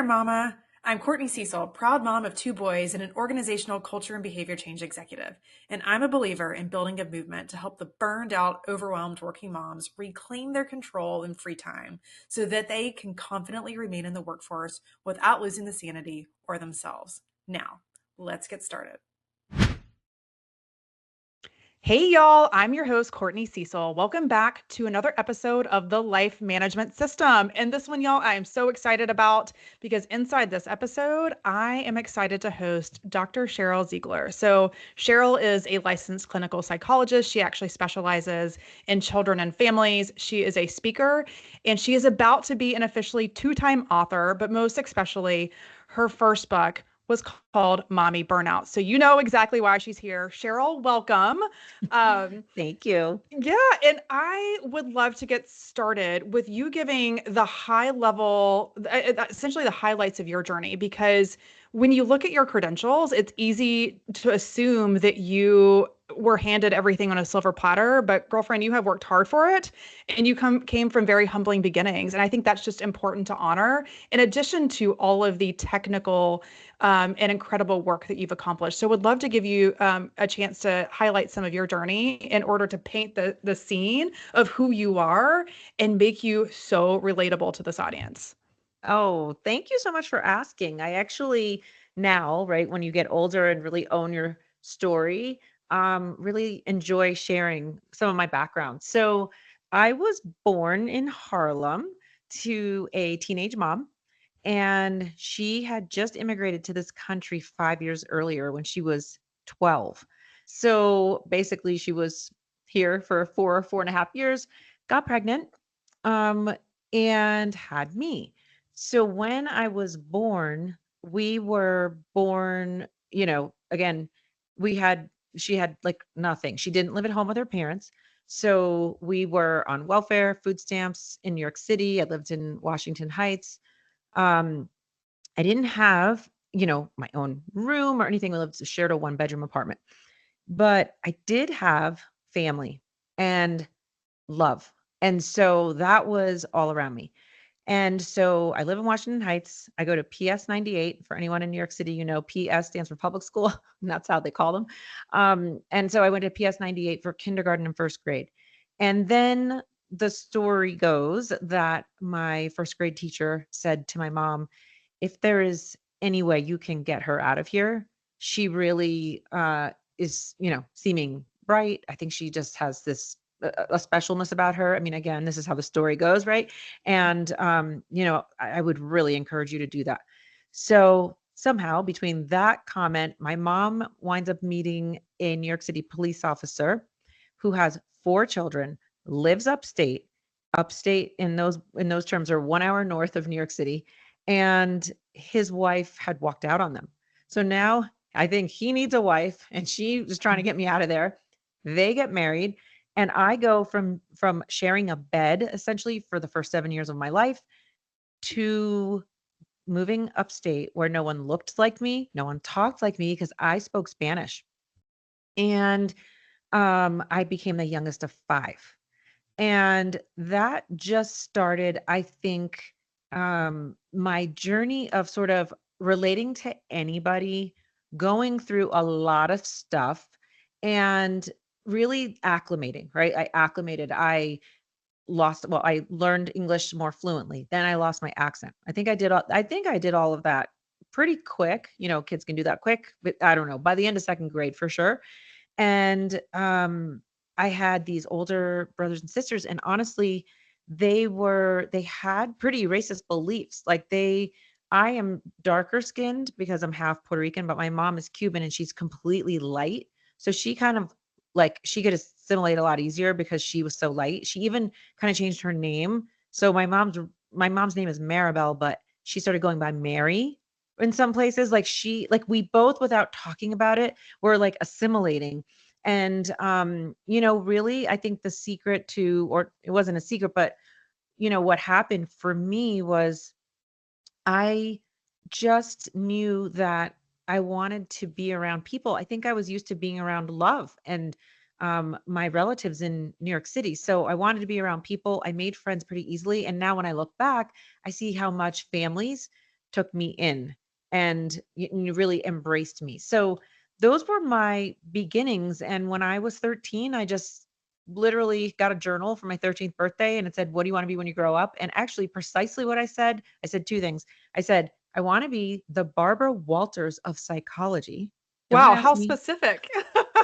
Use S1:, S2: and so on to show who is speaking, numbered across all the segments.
S1: there, Mama. I'm Courtney Cecil, proud mom of two boys and an organizational culture and behavior change executive. And I'm a believer in building a movement to help the burned out, overwhelmed working moms reclaim their control and free time so that they can confidently remain in the workforce without losing the sanity or themselves. Now, let's get started.
S2: Hey, y'all, I'm your host, Courtney Cecil. Welcome back to another episode of the Life Management System. And this one, y'all, I am so excited about because inside this episode, I am excited to host Dr. Sheryl Ziegler. So, Sheryl is a licensed clinical psychologist. She actually specializes in children and families. She is a speaker, and she is about to be an officially two-time author, but most especially, her first book was called Mommy Burnout. So, you know exactly why she's here. Sheryl, welcome. Um,
S3: Thank you.
S2: yeah, and I would love to get started with you giving the high level, essentially the highlights of your journey, because when you look at your credentials, it's easy to assume that you were handed everything on a silver platter, but girlfriend, you have worked hard for it and you came from very humbling beginnings. And I think that's just important to honor in addition to all of the technical and incredible work that you've accomplished. So would love to give you a chance to highlight some of your journey in order to paint the scene of who you are and make you so relatable to this audience.
S3: Oh, thank you so much for asking. I actually now, right, when you get older and really own your story, really enjoy sharing some of my background. So I was born in Harlem to a teenage mom, and she had just immigrated to this country 5 years earlier when she was 12. So basically, she was here for 4.5 years, got pregnant, um, and had me. So when I was born, we were born, again, we had, she had like nothing. She didn't live at home with her parents. So we were on welfare, food stamps in New York City. I lived in Washington Heights. Um, I didn't have, my own room or anything. We lived shared a one-bedroom apartment, but I did have family and love. And so that was all around me. And so I live in Washington Heights. I go to PS 98. For anyone in New York City, PS stands for public school, and that's how they call them. And so I went to PS 98 for kindergarten and first grade. And then the story goes that my first grade teacher said to my mom, if there is any way you can get her out of here, she really is, seeming bright. I think she just has this a specialness about her. I mean, again, this is how the story goes, right? And I would really encourage you to do that. So somehow between that comment, my mom winds up meeting a New York City police officer who has four children, lives upstate. Upstate in those terms are 1 hour north of New York City, and his wife had walked out on them. So now I think he needs a wife, and she was trying to get me out of there. They get married, and I go from sharing a bed essentially for the first 7 years of my life to moving upstate where no one looked like me, no one talked like me because I spoke Spanish. And I became the youngest of five. And that just started, I think, my journey of sort of relating to anybody, going through a lot of stuff, and really acclimating, right? I acclimated. I learned English more fluently. Then I lost my accent. I think I did all of that pretty quick. Kids can do that quick, but I don't know, by the end of second grade for sure. And I had these older brothers and sisters, and honestly, they had pretty racist beliefs. I am darker skinned because I'm half Puerto Rican, but my mom is Cuban and she's completely light. So she kind of like she could assimilate a lot easier because she was so light. She even kind of changed her name. So my mom's name is Maribel, but she started going by Mary in some places. Like we both, without talking about it, were like assimilating. And really, I think the secret to, or it wasn't a secret, but what happened for me was I just knew that I wanted to be around people. I think I was used to being around love and my relatives in New York City. So I wanted to be around people. I made friends pretty easily. And now when I look back, I see how much families took me in and you really embraced me. So those were my beginnings. And when I was 13, I just literally got a journal for my 13th birthday and it said, "What do you want to be when you grow up?" And actually, precisely what I said two things. I said, "I want to be the Barbara Walters of psychology." Don't
S2: Wow,
S3: ask
S2: how
S3: me.
S2: specific.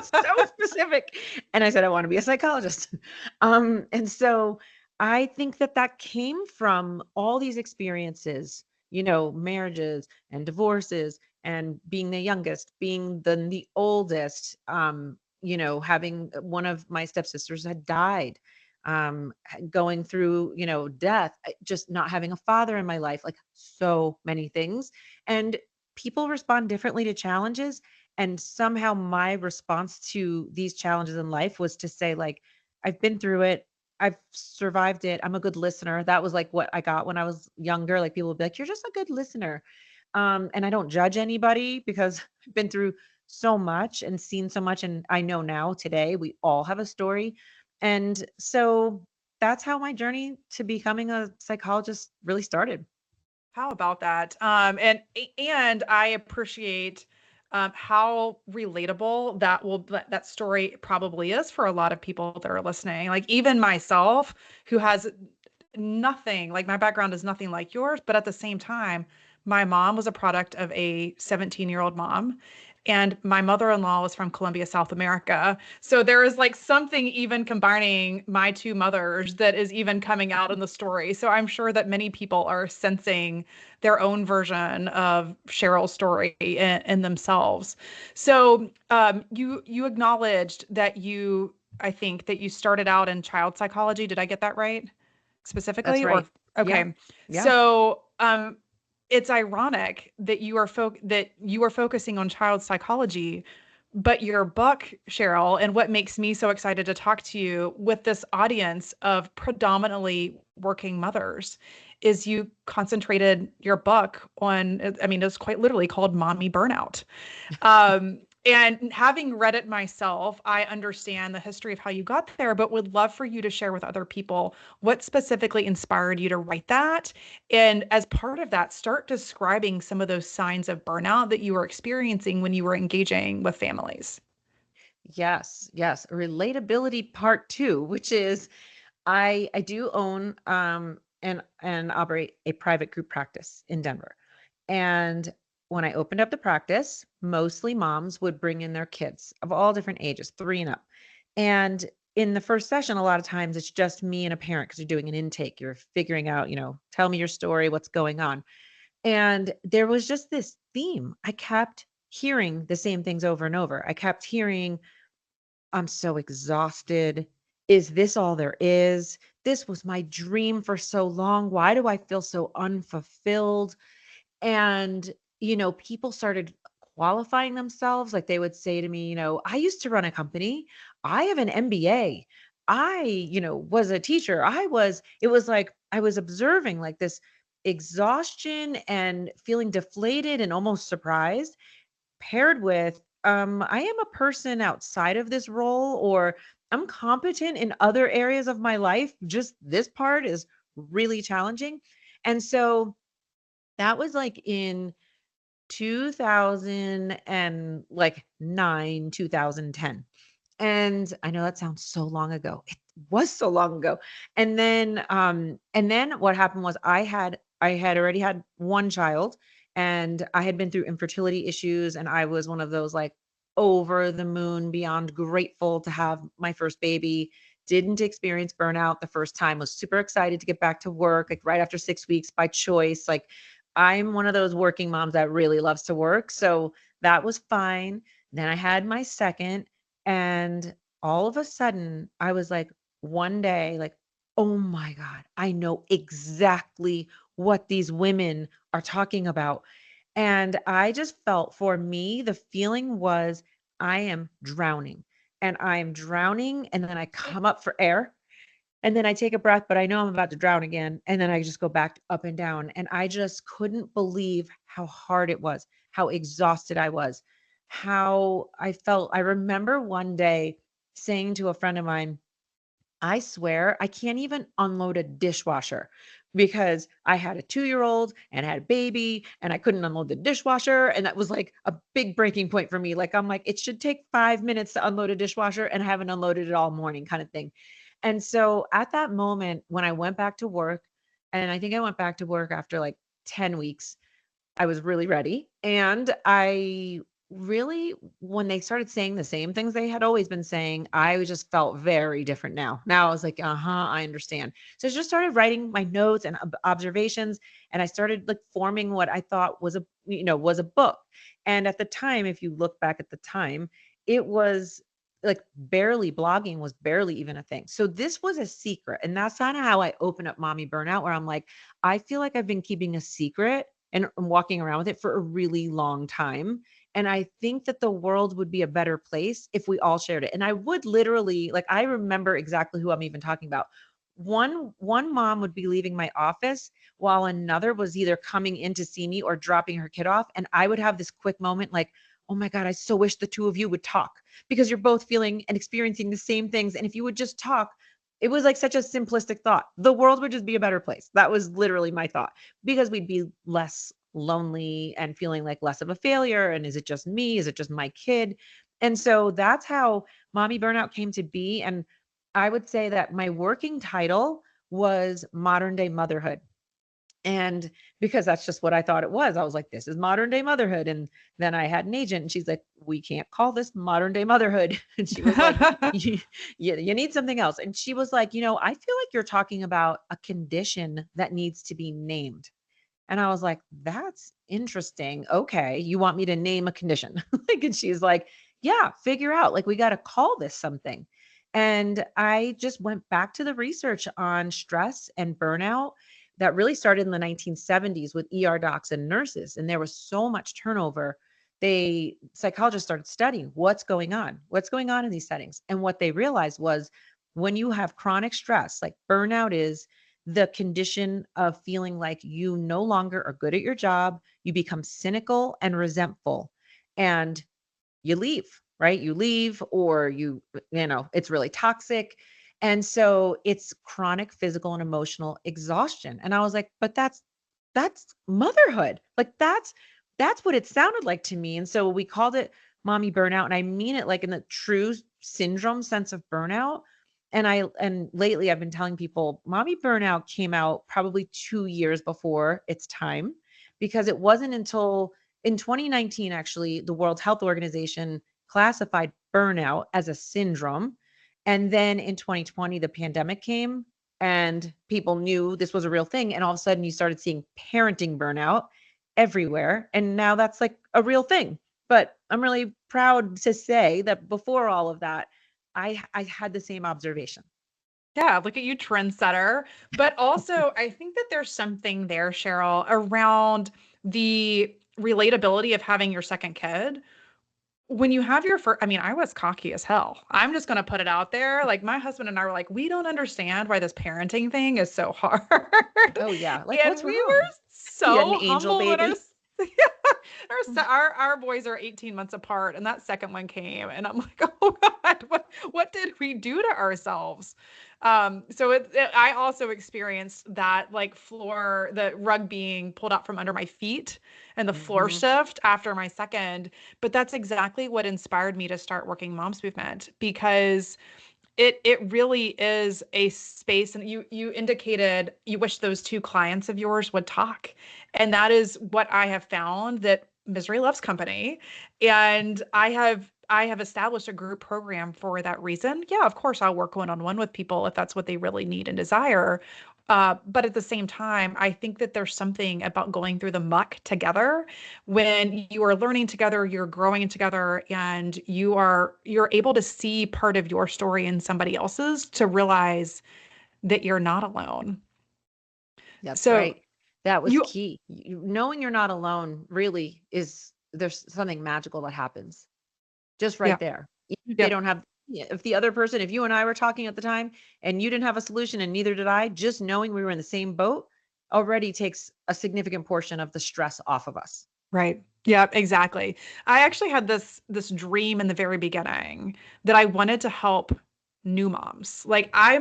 S3: So specific. And I said, "I want to be a psychologist." And so I think that that came from all these experiences, marriages and divorces and being the youngest, being the oldest, having one of my stepsisters had died, going through, death, just not having a father in my life, like so many things. And people respond differently to challenges. And somehow my response to these challenges in life was to say, like, I've been through it. I've survived it. I'm a good listener. That was like what I got when I was younger. Like people would be like, "You're just a good listener." And I don't judge anybody because I've been through so much and seen so much. And I know now today we all have a story. And so that's how my journey to becoming a psychologist really started.
S2: How about that? And I appreciate how relatable that story probably is for a lot of people that are listening. Like even myself, who has nothing, like my background is nothing like yours, but at the same time, my mom was a product of a 17-year-old mom. And my mother-in-law was from Colombia, South America. So there is like something even combining my two mothers that is even coming out in the story. So I'm sure that many people are sensing their own version of Cheryl's story in themselves. So you acknowledged that I think that you started out in child psychology. Did I get that right?
S3: That's
S2: Specifically or
S3: right. Yeah.
S2: okay.
S3: Yeah.
S2: So it's ironic that that you are focusing on child psychology, but your book, Cheryl, and what makes me so excited to talk to you with this audience of predominantly working mothers is you concentrated your book on, I mean, it's quite literally called Mommy Burnout. And having read it myself, I understand the history of how you got there, but would love for you to share with other people what specifically inspired you to write that. And as part of that, start describing some of those signs of burnout that you were experiencing when you were engaging with families.
S3: Yes. Yes. Relatability part two, which is I do own and operate a private group practice in Denver. And when I opened up the practice, mostly moms would bring in their kids of all different ages, 3 and up. And in the first session, a lot of times it's just me and a parent because you're doing an intake. You're figuring out, tell me your story, what's going on. And there was just this theme. I kept hearing the same things over and over. I kept hearing, "I'm so exhausted. Is this all there is? This was my dream for so long. Why do I feel so unfulfilled?" And, people started qualifying themselves. Like they would say to me, "I used to run a company. I have an MBA. I, was a teacher." It was like I was observing like this exhaustion and feeling deflated and almost surprised paired with, I am a person outside of this role, or I'm competent in other areas of my life. Just this part is really challenging. And so that was like in 2000 and like 9, 2010. And I know that sounds so long ago. It was so long ago. And then what happened was I had already had one child and I had been through infertility issues and I was one of those like over the moon beyond grateful to have my first baby. Didn't experience burnout the first time. Was super excited to get back to work like right after 6 weeks by choice. Like I'm one of those working moms that really loves to work. So that was fine. Then I had my second and all of a sudden, I was like, one day, like, "Oh my God, I know exactly what these women are talking about." And I just felt for me, the feeling was I am drowning and I'm drowning. And then I come up for air and then I take a breath, but I know I'm about to drown again. And then I just go back up and down. And I just couldn't believe how hard it was, how exhausted I was, how I felt. I remember one day saying to a friend of mine, I swear I can't even unload a dishwasher because I had a 2-year-old and had a baby and I couldn't unload the dishwasher. And that was like a big breaking point for me. Like, I'm like, it should take 5 minutes to unload a dishwasher and I haven't unloaded it all morning kind of thing. And so at that moment, when I went back to work, and I think I went back to work after like 10 weeks, I was really ready. And I really, when they started saying the same things they had always been saying, I just felt very different now. Now I was like, uh-huh, I understand. So I just started writing my notes and observations, and I started like forming what I thought was was a book. And at the time, if you look back at the time, it was like barely blogging was barely even a thing. So this was a secret. And that's kind of how I open up Mommy Burnout, where I'm like, I feel like I've been keeping a secret and walking around with it for a really long time. And I think that the world would be a better place if we all shared it. And I would literally, like, I remember exactly who I'm even talking about. One mom would be leaving my office while another was either coming in to see me or dropping her kid off. And I would have this quick moment like, oh my God, I so wish the two of you would talk because you're both feeling and experiencing the same things. And if you would just talk, it was like such a simplistic thought. The world would just be a better place. That was literally my thought because we'd be less lonely and feeling like less of a failure. And is it just me? Is it just my kid? And so that's how Mommy Burnout came to be. And I would say that my working title was modern day motherhood. And because that's just what I thought it was, I was like, this is modern day motherhood. And then I had an agent and she's like, we can't call this modern day motherhood. And she was like, you need something else. And she was like, I feel like you're talking about a condition that needs to be named. And I was like, that's interesting. Okay. You want me to name a condition? Like, and she's like, yeah, figure out, like, we got to call this something. And I just went back to the research on stress and burnout that really started in the 1970s with ER docs and nurses. And there was so much turnover. Psychologists started studying what's going on in these settings. And what they realized was when you have chronic stress, like burnout is the condition of feeling like you no longer are good at your job, you become cynical and resentful, and you leave, right? You leave or it's really toxic. And so it's chronic physical and emotional exhaustion. And I was like, but that's motherhood. Like that's what it sounded like to me. And so we called it mommy burnout. And I mean it like in the true syndrome sense of burnout. And lately I've been telling people mommy burnout came out probably 2 years before its time, because it wasn't until in 2019, actually, the World Health Organization classified burnout as a syndrome. And then in 2020, the pandemic came and people knew this was a real thing. And all of a sudden, you started seeing parenting burnout everywhere. And now that's like a real thing. But I'm really proud to say that before all of that, I had the same observation.
S2: Yeah, look at you, trendsetter. But also, I think that there's something there, Cheryl, around the relatability of having your second kid. When you have your first, I mean, I was cocky as hell. I'm just going to put it out there. Like, my husband and I were like, we don't understand why this parenting thing is so hard.
S3: Oh, yeah. Like,
S2: And
S3: what's
S2: we were
S3: wrong? You had an
S2: so
S3: angel
S2: humble when
S3: baby.
S2: our boys are 18 months apart, and that second one came, and I'm like, oh God, what did we do to ourselves? So I also experienced that, like, the rug being pulled out from under my feet and the floor
S3: Hmm.
S2: shift after my second. But that's exactly what inspired me to start Working Moms Movement, because it really is a space. And you indicated you wish those two clients of yours would talk. And that is what I have found, that misery loves company. And I have established a group program for that reason. Yeah, of course, I'll work one-on-one with people if that's what they really need and desire. But at the same time, I think that there's something about going through the muck together when you are learning together, you're growing together, and you're able to see part of your story in somebody else's to realize that you're not alone.
S3: That's
S2: So
S3: right. That was
S2: you
S3: key. Knowing you're not alone really is there's something magical that happens just right
S2: yeah,
S3: there. Even if they
S2: yep,
S3: don't have, yeah, if the other person, if you and I were talking at the time and you didn't have a solution and neither did I, just knowing we were in the same boat already takes a significant portion of the stress off of us.
S2: right. Yeah, exactly. I actually had this dream in the very beginning that I wanted to help new moms. Like I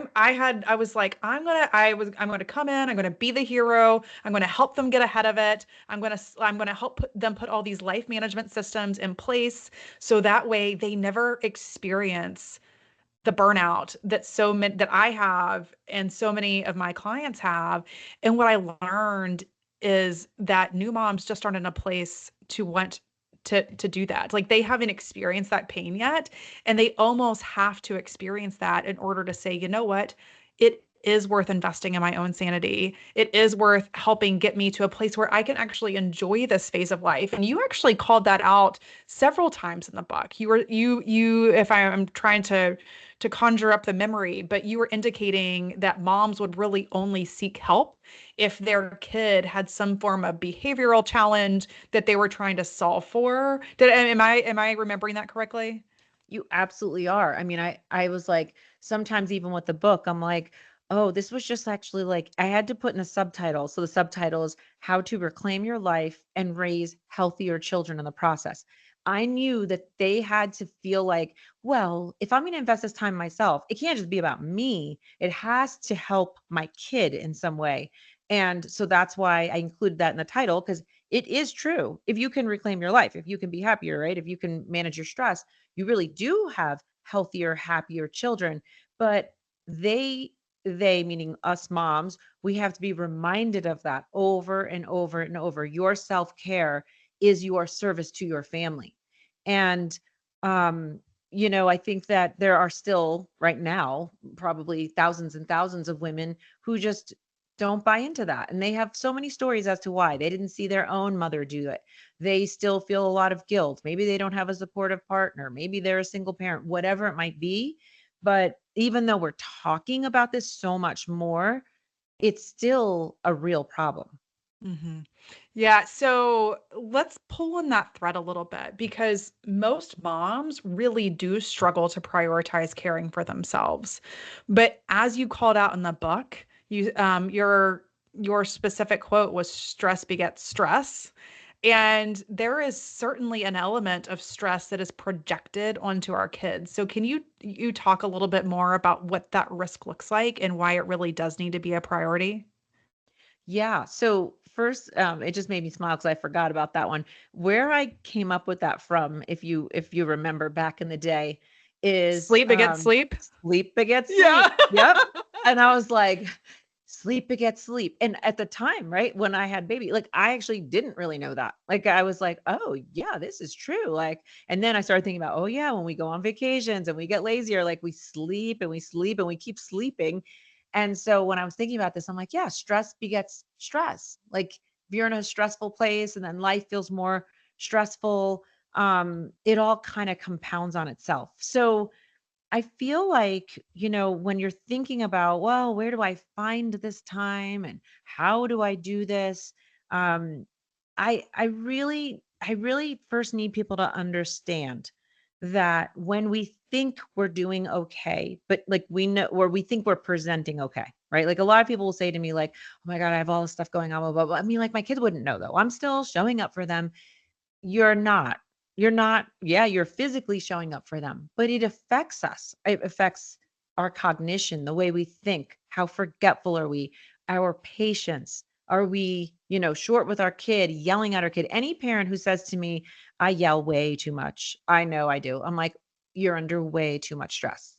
S2: was like, I'm gonna come in, I'm gonna be the hero, I'm gonna help them get ahead of it. I'm gonna help them put all these life management systems in place so that way they never experience the burnout that that I have and so many of my clients have. And what I learned is that new moms just aren't in a place to want to do that. Like they haven't experienced that pain yet, and they almost have to experience that in order to say, you know what, it is worth investing in my own sanity. It is worth helping get me to a place where I can actually enjoy this phase of life. And you actually called that out several times in the book. If I'm trying to conjure up the memory, but you were indicating that moms would really only seek help if their kid had some form of behavioral challenge that they were trying to solve for. Am I remembering that correctly?
S3: You absolutely are. I mean, I was like, sometimes even with the book, I'm like, oh, this was just actually like I had to put in a subtitle. So the subtitle is How to Reclaim Your Life and Raise Healthier Children in the Process. I knew that they had to feel like, well, if I'm going to invest this time myself, it can't just be about me. It has to help my kid in some way. And so that's why I included that in the title, because it is true. If you can reclaim your life, if you can be happier, right? If you can manage your stress, you really do have healthier, happier children. But they, they meaning us moms, we have to be reminded of that over and over and over. Your self-care is your service to your family. And um, I think that there are still right now probably thousands and thousands of women who just don't buy into that. And they have so many stories as to why they didn't see their own mother do it. They still feel a lot of guilt. Maybe they don't have a supportive partner. Maybe they're a single parent, whatever it might be. But even though we're talking about this so much more, it's still a real problem.
S2: Hmm. Yeah, so let's pull on that thread a little bit because most moms really do struggle to prioritize caring for themselves. But as you called out in the book, your specific quote was stress begets stress. And there is certainly an element of stress that is projected onto our kids. So can you talk a little bit more about what that risk looks like and why it really does need to be a priority?
S3: Yeah. So first, it just made me smile because I forgot about that one. Where I came up with that from, if you remember back in the day, is
S2: Sleep begets sleep.
S3: sleep begets
S2: Yeah.
S3: sleep. Yep. And I was like, sleep begets sleep. And at the time, right when I had baby, like I actually didn't really know that. Like I was like, oh yeah, this is true. Like, and then I started thinking about, oh yeah, when we go on vacations and we get lazier, like we sleep and we sleep and we keep sleeping. And so when I was thinking about this, I'm like, yeah, stress begets stress. Like if you're in a stressful place and then life feels more stressful, it all kind of compounds on itself. So I feel like, when you're thinking about, well, where do I find this time and how do I do this? Um, I really first need people to understand that when we think we're doing okay, but like we know where we think we're presenting okay, right? Like a lot of people will say to me, like, oh my God, I have all this stuff going on, blah, blah, blah. I mean, like my kids wouldn't know though. I'm still showing up for them. You're not. You're not. Yeah, you're physically showing up for them, but it affects us. It affects our cognition, the way we think. How forgetful are we? Our patience. Are we, short with our kid, yelling at our kid? Any parent who says to me, I yell way too much. I know I do. I'm like, you're under way too much stress.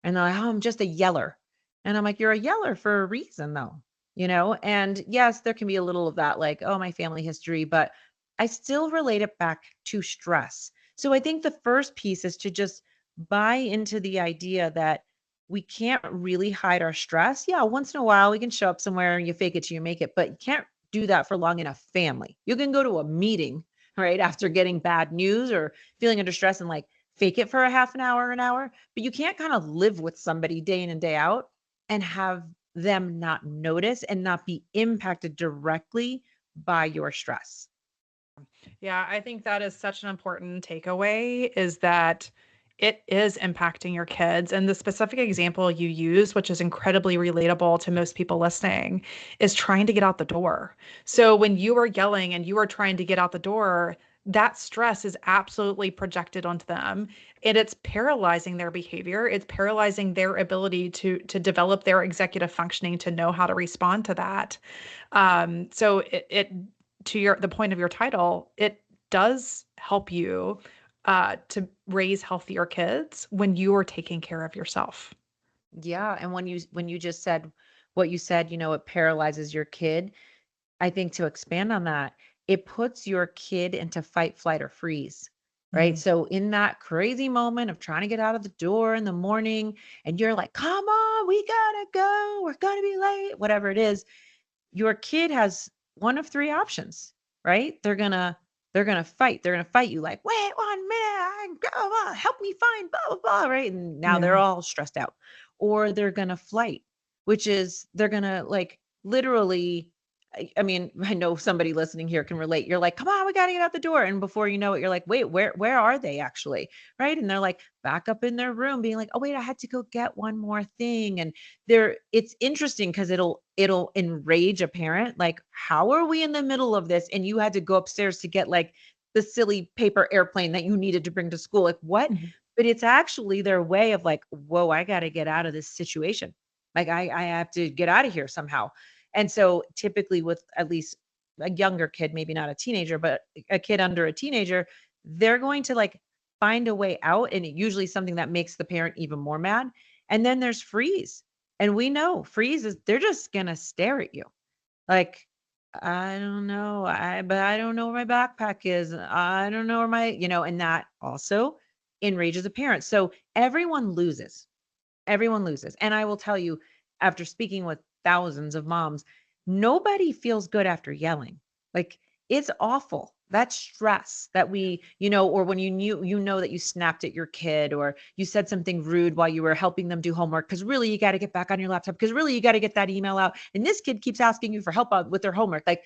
S3: And they're like, oh, I'm just a yeller. And I'm like, you're a yeller for a reason, though, And yes, there can be a little of that, like, oh, my family history, but I still relate it back to stress. So I think the first piece is to just buy into the idea that we can't really hide our stress. Yeah, once in a while we can show up somewhere and you fake it till you make it, but you can't do that for long in a family. You can go to a meeting, right, after getting bad news or feeling under stress and like fake it for a half an hour, but you can't kind of live with somebody day in and day out and have them not notice and not be impacted directly by your stress.
S2: Yeah, I think that is such an important takeaway is that it is impacting your kids. And the specific example you use, which is incredibly relatable to most people listening, is trying to get out the door. So when you are yelling and you are trying to get out the door, that stress is absolutely projected onto them, and it's paralyzing their behavior. It's paralyzing their ability to develop their executive functioning to know how to respond to that. So it to your the point of your title, it does help you to raise healthier kids when you are taking care of yourself.
S3: Yeah, and when you just said what you said, it paralyzes your kid. I think to expand on that, it puts your kid into fight, flight, or freeze, right?
S2: Mhm.
S3: So in that crazy moment of trying to get out of the door in the morning and you're like, come on, we gotta go, we're gonna be late, whatever it is, your kid has one of three options, right? They're gonna fight. They're gonna fight you like, wait 1 minute, I go, help me find blah blah blah, right? And now they're
S2: Yeah.
S3: all stressed out. Or they're gonna flight, which is they're gonna like literally. I mean, I know somebody listening here can relate. You're like, come on, we gotta get out the door. And before you know it, you're like, wait, where are they actually? Right. And they're like back up in their room, being like, oh, wait, I had to go get one more thing. And it's interesting because it'll enrage a parent like, how are we in the middle of this and you had to go upstairs to get like the silly paper airplane that you needed to bring to school, like what?
S2: Mhm.
S3: But it's actually their way of like, whoa, I got to get out of this situation, like I have to get out of here somehow. And so typically with at least a younger kid, maybe not a teenager but a kid under a teenager, they're going to like find a way out, and it usually something that makes the parent even more mad. And then there's freeze. And we know freeze is they're just gonna stare at you. Like, I don't know. But I don't know where my backpack is. I don't know where and that also enrages a parent. So everyone loses. Everyone loses. And I will tell you, after speaking with thousands of moms, nobody feels good after yelling. Like it's awful. That stress that or when you know that you snapped at your kid or you said something rude while you were helping them do homework because really you got to get back on your laptop because really you got to get that email out. And this kid keeps asking you for help out with their homework. Like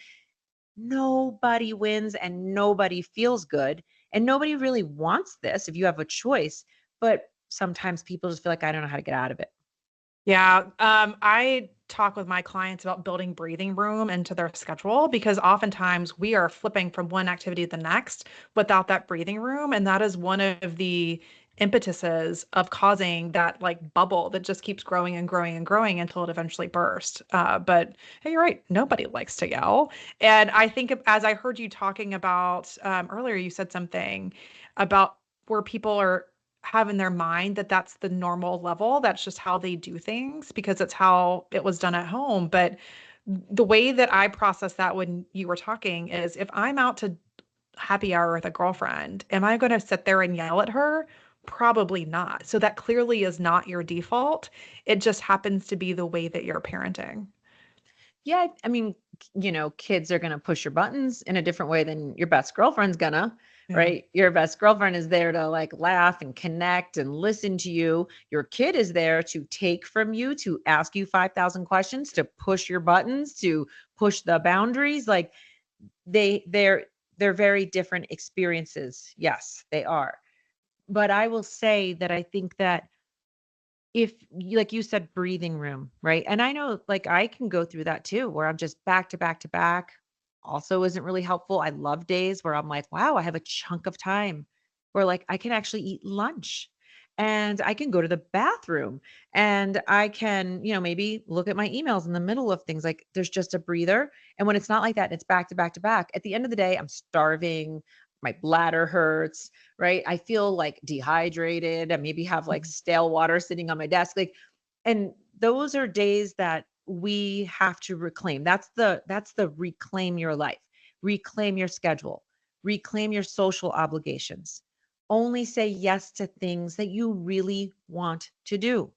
S3: nobody wins and nobody feels good. And nobody really wants this if you have a choice. But sometimes people just feel like I don't know how to get out of it.
S2: Yeah, I talk with my clients about building breathing room into their schedule because oftentimes we are flipping from one activity to the next without that breathing room. And that is one of the impetuses of causing that like bubble that just keeps growing and growing and growing until it eventually bursts. But hey, you're right, nobody likes to yell. And I think as I heard you talking about earlier, you said something about where people are have in their mind that that's the normal level. That's just how they do things because it's how it was done at home. But the way that I process that when you were talking is if I'm out to happy hour with a girlfriend, am I going to sit there and yell at her? Probably not. So that clearly is not your default. It just happens to be the way that you're parenting.
S3: Yeah, I mean, kids are gonna push your buttons in a different way than your best girlfriend's gonna,
S2: Yeah.
S3: right? Your best girlfriend is there to like laugh and connect and listen to you. Your kid is there to take from you, to ask you 5,000 questions, to push your buttons, to push the boundaries. Like they're very different experiences. Yes, they are. But I will say that I think that if like you said, breathing room, right? And I know like I can go through that too, where I'm just back to back to back. Also isn't really helpful. I love days where I'm like, wow, I have a chunk of time where like I can actually eat lunch and I can go to the bathroom and I can, maybe look at my emails in the middle of things. Like there's just a breather. And when it's not like that, and it's back to back to back. At the end of the day, I'm starving. My bladder hurts, right? I feel like dehydrated. I maybe have like
S2: Mhm.
S3: stale water sitting on my desk. Like, and those are days that we have to reclaim. That's the reclaim your life, reclaim your schedule, reclaim your social obligations. Only say yes to things that you really want to do.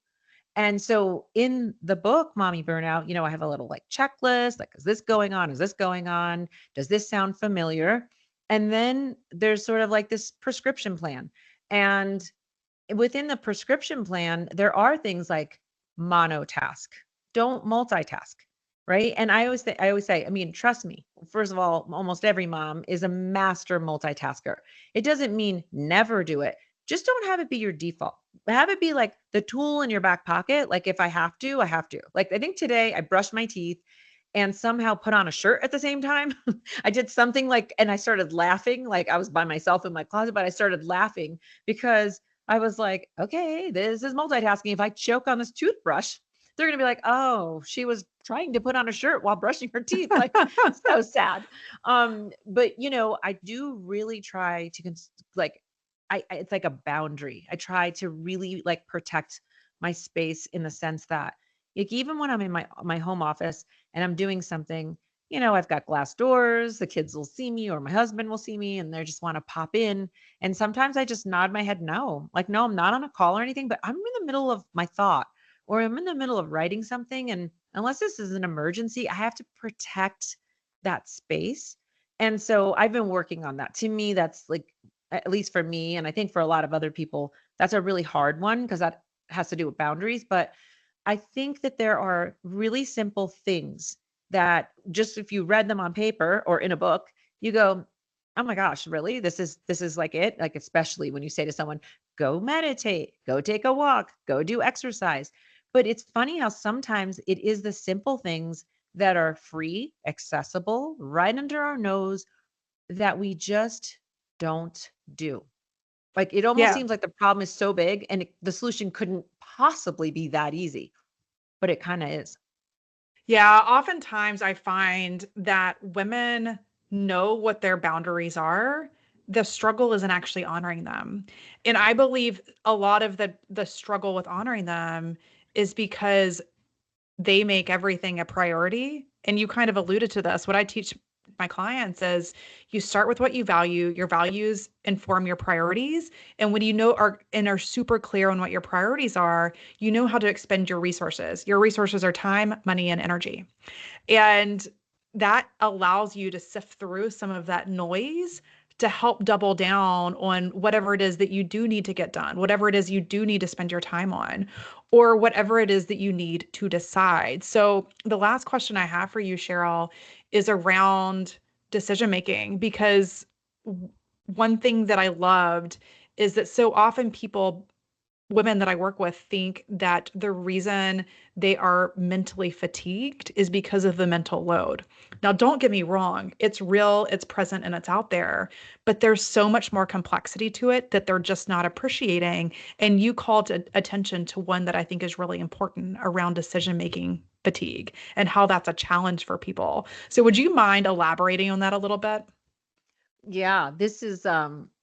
S3: And so in the book, Mommy Burnout, I have a little like checklist, like, is this going on? Is this going on? Does this sound familiar? And then there's sort of like this prescription plan. And within the prescription plan, there are things like monotask. Don't multitask, right? And I always say, I mean, trust me. First of all, almost every mom is a master multitasker. It doesn't mean never do it. Just don't have it be your default. Have it be like the tool in your back pocket. Like if I have to, I have to. Like I think today I brushed my teeth and somehow put on a shirt at the same time. I did something like, and I started laughing, like I was by myself in my closet, but I started laughing because I was like, okay, this is multitasking. If I choke on this toothbrush, they're going to be like, oh, she was trying to put on a shirt while brushing her teeth. Like, so sad. But I do really try to like, it's like a boundary. I try to really like protect my space in the sense that, like, even when I'm in my home office and I'm doing something, I've got glass doors, the kids will see me or my husband will see me and they just want to pop in. And sometimes I just nod my head no. Like, no, I'm not on a call or anything, but I'm in the middle of my thought or I'm in the middle of writing something. And unless this is an emergency, I have to protect that space. And so I've been working on that. To me, that's like, at least for me, and I think for a lot of other people, that's a really hard one because that has to do with boundaries. But I think that there are really simple things that just if you read them on paper or in a book, you go, "Oh my gosh, really? This is like it?" Like especially when you say to someone, "Go meditate, go take a walk, go do exercise." But it's funny how sometimes it is the simple things that are free, accessible, right under our nose that we just don't do. Like it almost
S2: Yeah.
S3: seems like the problem is so big and the solution couldn't possibly be that easy, but it kind of is.
S2: Yeah, oftentimes I find that women know what their boundaries are. The struggle isn't actually honoring them. And I believe a lot of the struggle with honoring them is because they make everything a priority. And you kind of alluded to this. What I teach my clients is you start with what you value. Your values inform your priorities. And when you know are super clear on what your priorities are, you know how to expend your resources. Your resources are time, money, and energy. And that allows you to sift through some of that noise to help double down on whatever it is that you do need to get done, whatever it is you do need to spend your time on, or whatever it is that you need to decide. So, the last question I have for you, Cheryl, is around decision making, because one thing that I loved is that so often women that I work with think that the reason they are mentally fatigued is because of the mental load. Now, don't get me wrong, it's real, it's present, and it's out there, but there's so much more complexity to it that they're just not appreciating. And you called attention to one that I think is really important around decision making fatigue and how that's a challenge for people. So, would you mind elaborating on that a little bit?
S3: Yeah, this is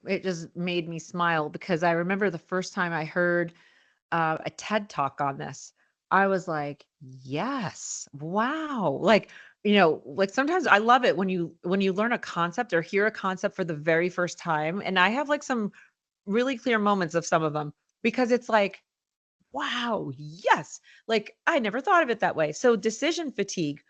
S3: it just made me smile because I remember the first time I heard a TED talk on this. I was like, "Yes. Wow." Like, like sometimes I love it when you learn a concept or hear a concept for the very first time, and I have like some really clear moments of some of them because it's like, "Wow, yes." Like I never thought of it that way. So decision fatigue,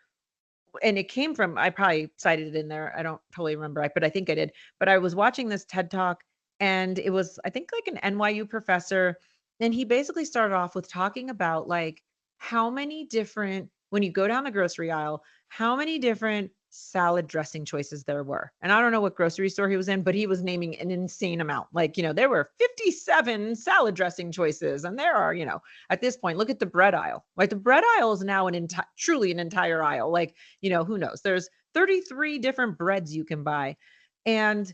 S3: and it came from, I probably cited it in there. I don't totally remember, but I think I did. But I was watching this TED talk and it was, I think, like an NYU professor. And he basically started off with talking about like how many different, when you go down the grocery aisle, how many different salad dressing choices there were. And I don't know what grocery store he was in, but he was naming an insane amount. Like, there were 57 salad dressing choices. And there are, at this point, look at the bread aisle. Like the bread aisle is now truly an entire aisle. Like, who knows? There's 33 different breads you can buy. And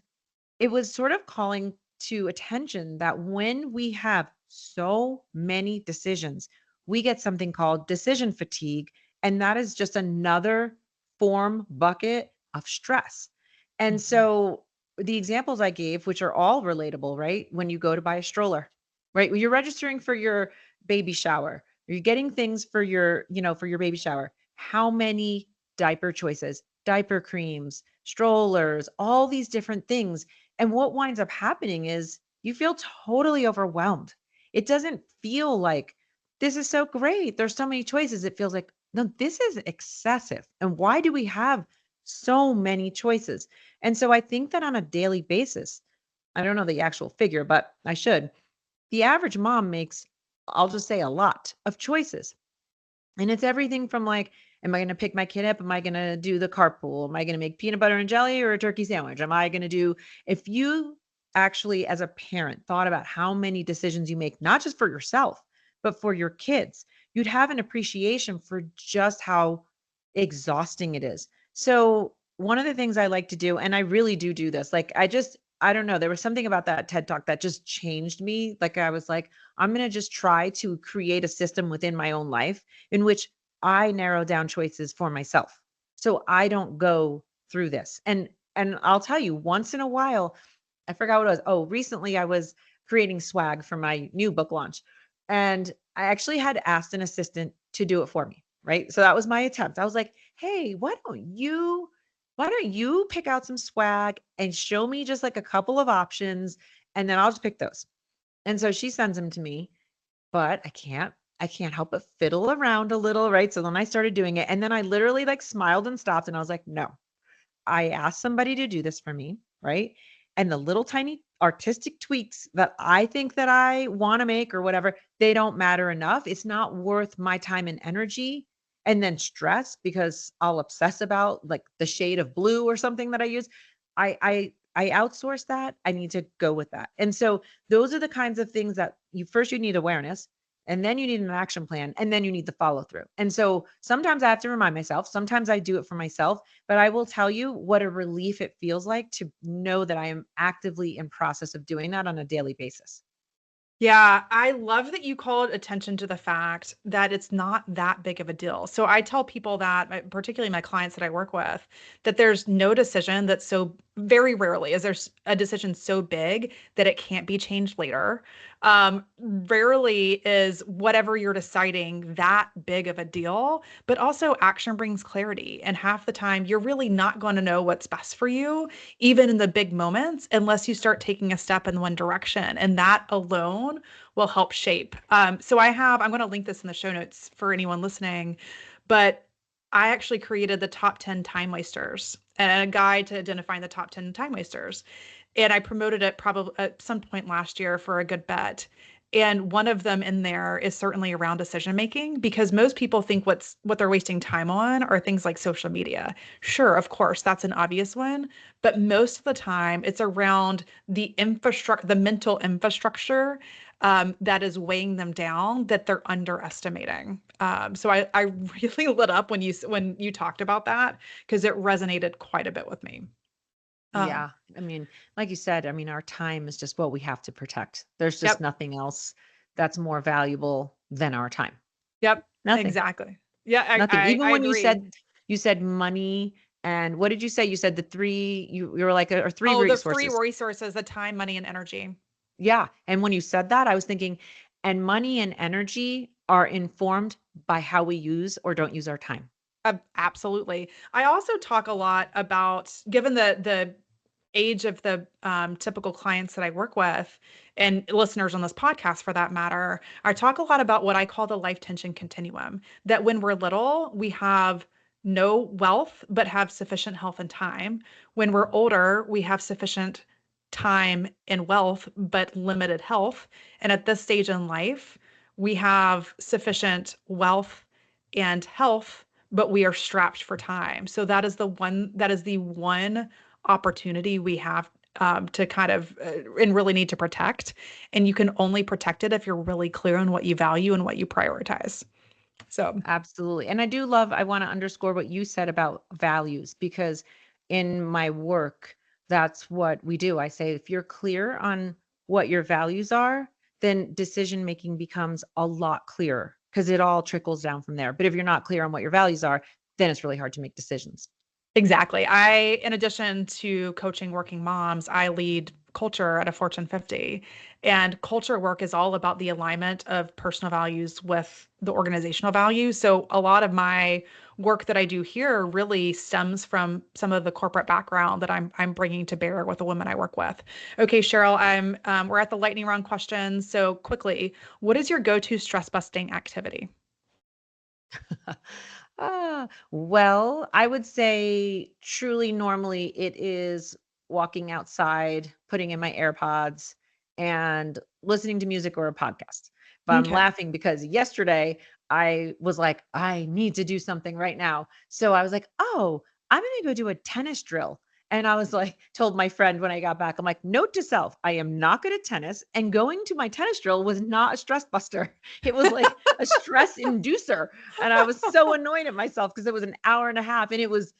S3: it was sort of calling to attention that when we have so many decisions, we get something called decision fatigue. And that is just another bucket of stress. And
S2: Mhm.
S3: so the examples I gave, which are all relatable, right? When you go to buy a stroller, right? When you're registering for your baby shower, or you're getting things for your baby shower, how many diaper choices, diaper creams, strollers, all these different things. And what winds up happening is you feel totally overwhelmed. It doesn't feel like this is so great. There's so many choices. It feels like, no, this is excessive. And why do we have so many choices? And so I think that on a daily basis, I don't know the actual figure, but I should. The average mom makes, I'll just say, a lot of choices. And it's everything from like, am I going to pick my kid up? Am I going to do the carpool? Am I going to make peanut butter and jelly or a turkey sandwich? Am I going to do, if you actually, as a parent, thought about how many decisions you make, not just for yourself, but for your kids, you'd have an appreciation for just how exhausting it is. So one of the things I like to do, and I really do this, like I don't know, there was something about that TED talk that just changed me. Like I was like, I'm going to just try to create a system within my own life in which I narrow down choices for myself. So I don't go through this. And I'll tell you, once in a while, I forgot what it was. Oh, recently I was creating swag for my new book launch. And I actually had asked an assistant to do it for me. Right. So that was my attempt. I was like, hey, why don't you pick out some swag and show me just like a couple of options and then I'll just pick those. And so she sends them to me, but I can't help but fiddle around a little, right? So then I started doing it and then I literally like smiled and stopped and I was like, no, I asked somebody to do this for me, right? And the little tiny artistic tweaks that I think that I want to make or whatever, they don't matter enough. It's not worth my time and energy and then stress because I'll obsess about like the shade of blue or something that I use. I outsource that. I need to go with that. And so those are the kinds of things that you need awareness and then you need an action plan and then you need the follow through. And so sometimes I have to remind myself, sometimes I do it for myself, but I will tell you what a relief it feels like to know that I am actively in process of doing that on a daily basis.
S2: Yeah, I love that you called attention to the fact that it's not that big of a deal. So I tell people that, particularly my clients that I work with, that there's no decision that's so very rarely is there's a decision so big that it can't be changed later. Rarely is whatever you're deciding that big of a deal, but also action brings clarity. And half the time, you're really not going to know what's best for you even in the big moments, unless you start taking a step in one direction. And that alone will help shape. I'm going to link this in the show notes for anyone listening, but I actually created the top 10 time wasters and a guide to identifying the top 10 time wasters. And I promoted it probably at some point last year for a good bet. And one of them in there is certainly around decision making because most people think what they're wasting time on are things like social media. Sure, of course, that's an obvious one, but most of the time it's around the mental infrastructure that is weighing them down that they're underestimating. So I really lit up when you talked about that because it resonated quite a bit with me. Um,
S3: Yeah. I mean, like you said, I mean, our time is just what we have to protect. There's just
S2: yep,
S3: nothing else that's more valuable than our time.
S2: yep,
S3: Nothing.
S2: exactly. Yeah,
S3: Nothing. Even
S2: I
S3: when
S2: agree.
S3: you said money and what did you say? You said the three you were like or three
S2: Oh, the three
S3: resources.
S2: resources, the time, money, and energy.
S3: Yeah. And when you said that, I was thinking, and money and energy are informed by how we use or don't use our time.
S2: Absolutely. I also talk a lot about, given the age of the typical clients that I work with and listeners on this podcast for that matter, I talk a lot about what I call the life tension continuum. That when we're little, we have no wealth, but have sufficient health and time. When we're older, we have sufficient time and wealth, but limited health. And at this stage in life, we have sufficient wealth and health, but we are strapped for time. So that is the one opportunity we have to kind of and really need to protect. And you can only protect it if you're really clear on what you value and what you prioritize. So,
S3: Absolutely. And I want to underscore what you said about values because in my work, that's what we do. I say, if you're clear on what your values are, then decision making becomes a lot clearer because it all trickles down from there. But if you're not clear on what your values are, then it's really hard to make decisions.
S2: exactly. In addition to coaching working moms, I lead culture at a Fortune 50. And culture work is all about the alignment of personal values with the organizational values. So a lot of my work that I do here really stems from some of the corporate background that I'm bringing to bear with the women I work with. Okay, Sheryl, we're at the lightning round questions. So quickly, what is your go-to stress busting activity?
S3: Well, I would say truly normally it is walking outside, putting in my AirPods and listening to music or a podcast. But I'm
S2: Okay.
S3: laughing because yesterday I was like, I need to do something right now. So I was like, oh, I'm going to go do a tennis drill. And I was like, told my friend when I got back, I'm like, note to self, I am not good at tennis. And going to my tennis drill was not a stress buster. It was like a stress inducer. And I was so annoyed at myself because it was an hour and a half. And it was,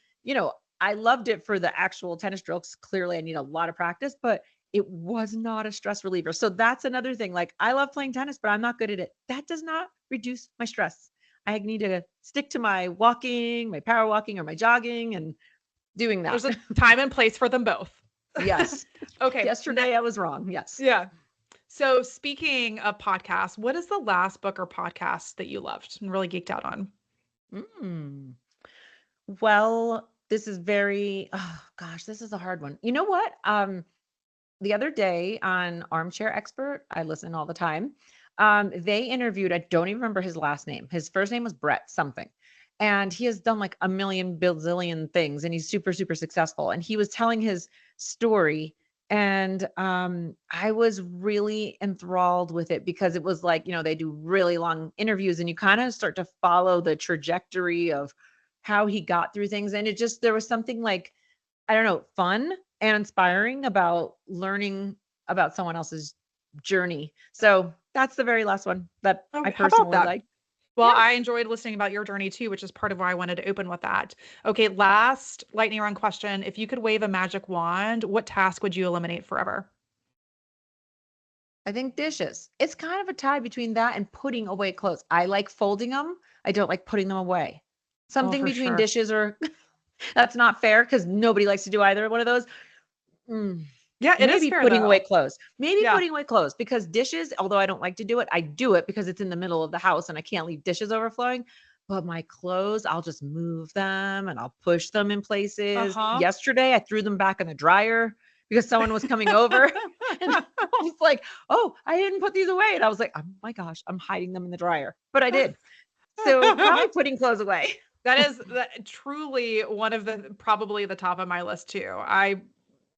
S3: I loved it for the actual tennis drill, 'cause clearly I need a lot of practice, but it was not a stress reliever. So that's another thing. Like, I love playing tennis, but I'm not good at it. That does not reduce my stress. I need to stick to my walking, my power walking, or my jogging and doing that.
S2: There's a time and place for them both.
S3: Yes.
S2: Okay.
S3: Yesterday I was wrong. Yes.
S2: Yeah. So speaking of podcasts, what is the last book or podcast that you loved and really geeked out on?
S3: Mm. Well, this is very, oh gosh, this is a hard one. You know what? The other day on Armchair Expert, I listen all the time. They interviewed, I don't even remember his last name. His first name was Brett something. And he has done like a million bazillion things and he's super, super successful. And he was telling his story. And I was really enthralled with it because it was like, they do really long interviews and you kind of start to follow the trajectory of how he got through things. And there was something like, I don't know, fun and inspiring about learning about someone else's journey. So that's the very last one that I
S2: Okay, how about
S3: personally
S2: that?
S3: like.
S2: Well,
S3: Yeah.
S2: I enjoyed listening about your journey too, which is part of why I wanted to open with that. Okay, last lightning round question. If you could wave a magic wand, what task would you eliminate forever?
S3: I think dishes. It's kind of a tie between that and putting away clothes. I like folding them. I don't like putting them away.
S2: Oh,
S3: Something
S2: for
S3: between
S2: sure.
S3: dishes or that's not fair because nobody likes to do either one of those. Mm,
S2: Yeah, it is
S3: maybe
S2: fair
S3: putting away
S2: though.
S3: clothes. Maybe
S2: Yeah.
S3: putting away clothes because dishes, although I don't like to do it, I do it because it's in the middle of the house and I can't leave dishes overflowing. But my clothes, I'll just move them and I'll push them in places.
S2: Uh-huh.
S3: Yesterday, I threw them back in the dryer because someone was coming over and I was like, oh, I didn't put these away. And I was like, oh my gosh, I'm hiding them in the dryer. But I did. So probably putting clothes away.
S2: That is truly one of probably the top of my list too. I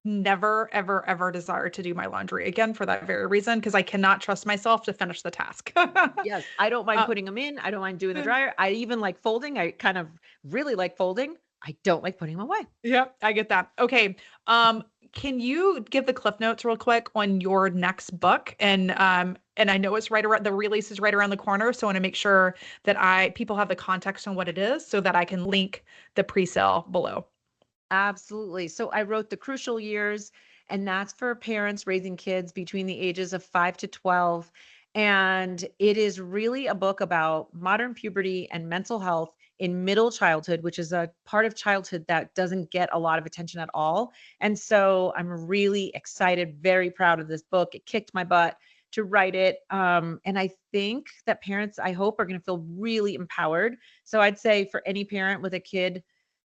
S2: never, ever, ever desire to do my laundry again for that very reason, because I cannot trust myself to finish the task.
S3: Yes, I don't mind
S2: Uh,
S3: putting them in. I don't mind doing the dryer. I even like folding. I kind of really like folding. I don't like putting them away.
S2: Yep, I get that. Okay. Can you give the cliff notes real quick on your next book? And I know it's right around the release is right around the corner, so I want to make sure that people have the context on what it is so that I can link the pre-sale below.
S3: Absolutely. So I wrote The Crucial Years, and that's for parents raising kids between the ages of 5 to 12. And it is really a book about modern puberty and mental health in middle childhood, which is a part of childhood that doesn't get a lot of attention at all. And so I'm really excited, very proud of this book. It kicked my butt to write it. And I think that parents, I hope, are going to feel really empowered. So I'd say for any parent with a kid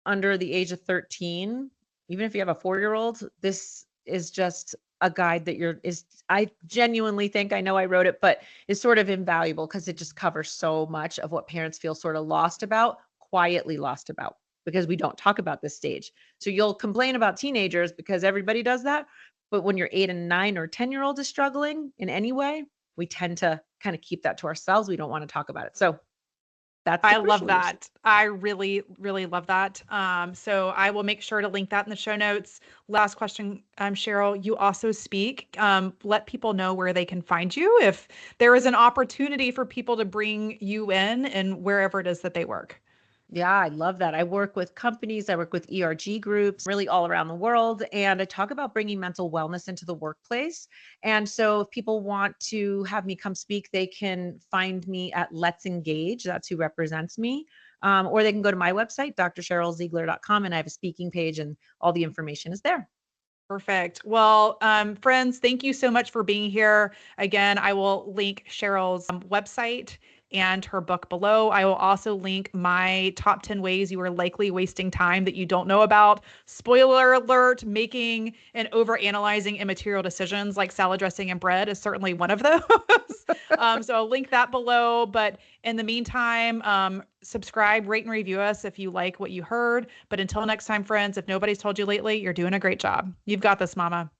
S3: under the age of 13, even if you have a 4-year-old, this is just a guide that I genuinely think, I know I wrote it, but is sort of invaluable because it just covers so much of what parents feel sort of lost about, quietly lost about, because we don't talk about this stage. So you'll complain about teenagers because everybody does that. But when your 8 and 9 or 10-year-old is struggling in any way, we tend to kind of keep that to ourselves. We don't want to talk about it. So that's The
S2: I love
S3: Crucial Years.
S2: that. I really, really love that. So I will make sure to link that in the show notes. Last question, Sheryl, you also speak. Let people know where they can find you if there is an opportunity for people to bring you in and wherever it is that they work.
S3: Yeah, I love that. I work with companies, I work with ERG groups, really all around the world. And I talk about bringing mental wellness into the workplace. And so if people want to have me come speak, they can find me at Let's Engage. That's who represents me. Or they can go to my website, drsherylziegler.com, and I have a speaking page and all the information is there.
S2: Perfect. Well, friends, thank you so much for being here. Again, I will link Sheryl's website and her book below. I will also link my top 10 ways you are likely wasting time that you don't know about. Spoiler alert, making and overanalyzing immaterial decisions like salad dressing and bread is certainly one of those. So I'll link that below. But in the meantime, subscribe, rate, and review us if you like what you heard. But until next time, friends, if nobody's told you lately, you're doing a great job. You've got this, Mama.